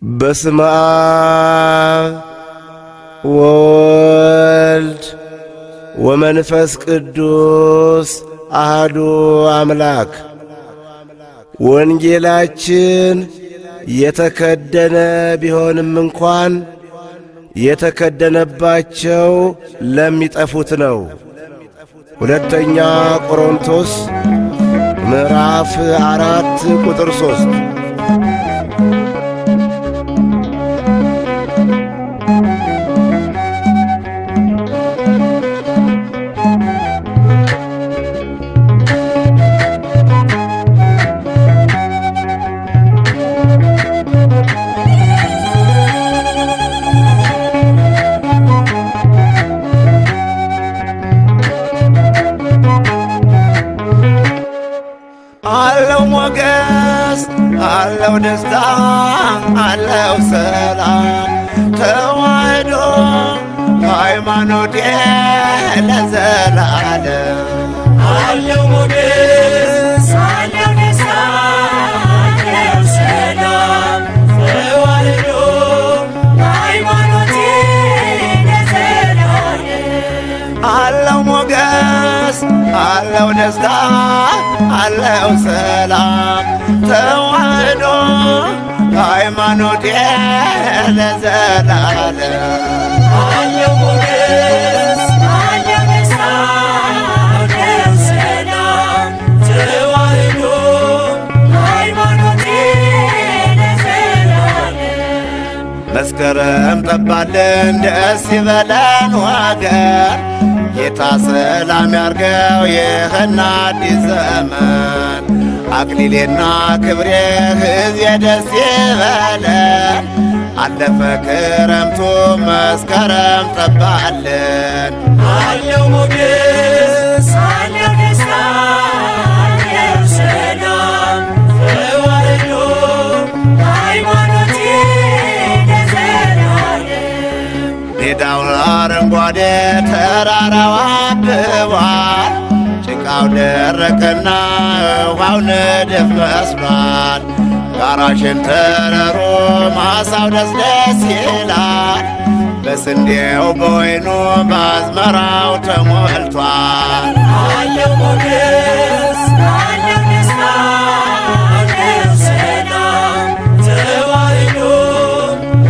በስመ አብ ወወልድ ወመንፈስ ቅዱስ አሐዱ አምላክ። ወንጌላችን የተከደነ ቢሆንም እንኳን የተከደነባቸው ለሚጠፉት ነው። ሁለተኛ ቆሮንቶስ ምዕራፍ 4 ቁጥር 3። አለው ሞገስ አለው ደስታ አለው ሰላም ተዋህዶ ሃይማኖቴ ለዘላለም። አለው ሞገስ አለው ደስታ አለው ሰላም ተዋህዶ ሃይማኖቴ ለዘላለም። አለው ሞገስ አለው ደስታ አለው ሰላም ተዋህዶ ሃይማኖቴ ለዘላለም። አለው ሞገስ አለው ደስታ አለው ሰላም ተዋህዶ ሃይማኖቴ ለዘላለም። መስከረም ጠባልን ደስ ይበለን ወገን፣ ጌታ ሰላም ያርገው ይህን አዲስ ዘመን። አክሊሌና ክብሬ ሕዝቤ ደስ ይበለን፣ አለፈ ክረምቱ መስከረም ጠባልን። አለው ሞገስ አለው ደስታ አለው ሰላም ተዋህዶ ሃይማኖቴ ለዘላለም። ሜዳው አረንጓዴ ተራራው አብቧል፣ ጭቃው ደረቀና ውሃው ንድፍ መስሏል። ጋራሽን ተረሮ ማሳው ደስ ደስ ይላል፣ በስንዴው በወይኑ በአዝመራው ተሞልቷል። አለው ሞገስ አለው ደስታ አለው ሰላም ተዋህዶ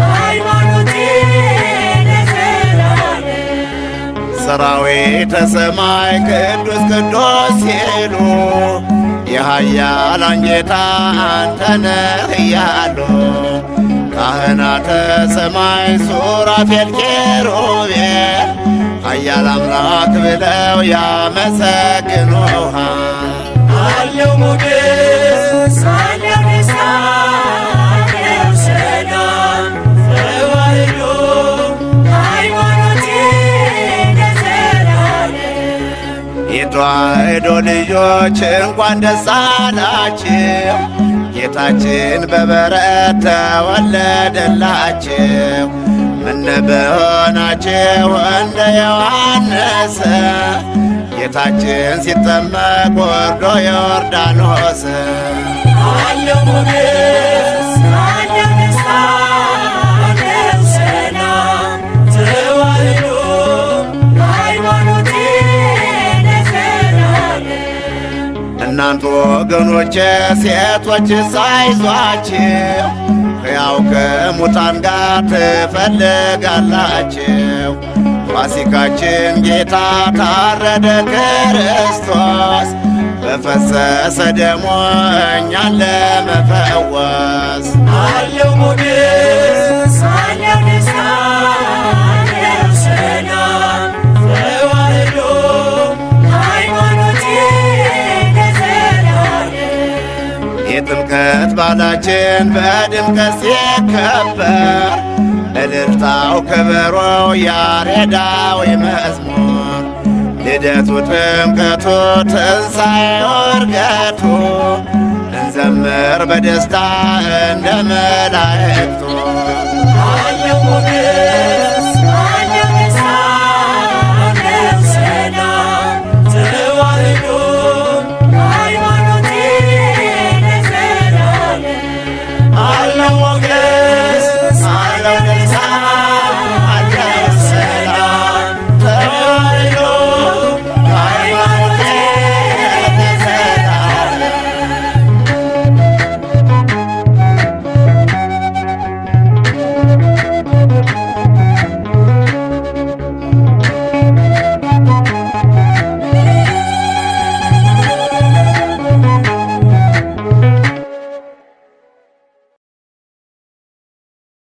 ሃይማኖቴ ለዘላለም። ሰራዊተ ሰማይ ቅዱስ ቅዱስ ሲሉ የኃያላን ጌታ አንተ ነህ እያሉ፣ ካህናተ ሰማይ ሱራፌል ኪሩቤል ኃያል አምላክ ብለው ያመሰግኑሃል። አለው ሞገስ አለው ደስታ አለው ሰላም ተዋህዶ ሃይማኖቴ ለዘላለም። የተዋሕዶ ልጆች እንኳን ደስ አላችሁ፣ ጌታችን በበረት ተወለደላችሁ። ምን በሆናችሁ እንደ ዮሐንስ፣ ጌታችን ሲጠመቅ ወርዶ ዮርዳኖስ። አለው ሞገስ አለው ደስታ አለው ሰላም ተዋህዶ ሃይማኖቴ ለዘላለም። እናንተ ወገኖቼ ሴቶች ሳይዟችሁ ሕያው ከሙታን ጋር ትፈልጋላችሁ። ፋሲካችን ጌታ ታረደ ክርስቶስ፣ በፈሰሰ ደሙ እኛን ለመፈወስ። አለው ሞገስ አለው ደስታ አለው ሰላም ተዋህዶ ሃይማኖቴ ለዘላለም። የጥምቀት በዓላችን በድምቀት ሲከበር፣ እልልታው ከበሮው ያሬዳዊ መዝሙር፣ ልደቱ ጥምቀቱ ትንሣኤው ዕርገቱ፣ እንዘምር በደስታ እንደ መላእክቱ። አለው ሞገስ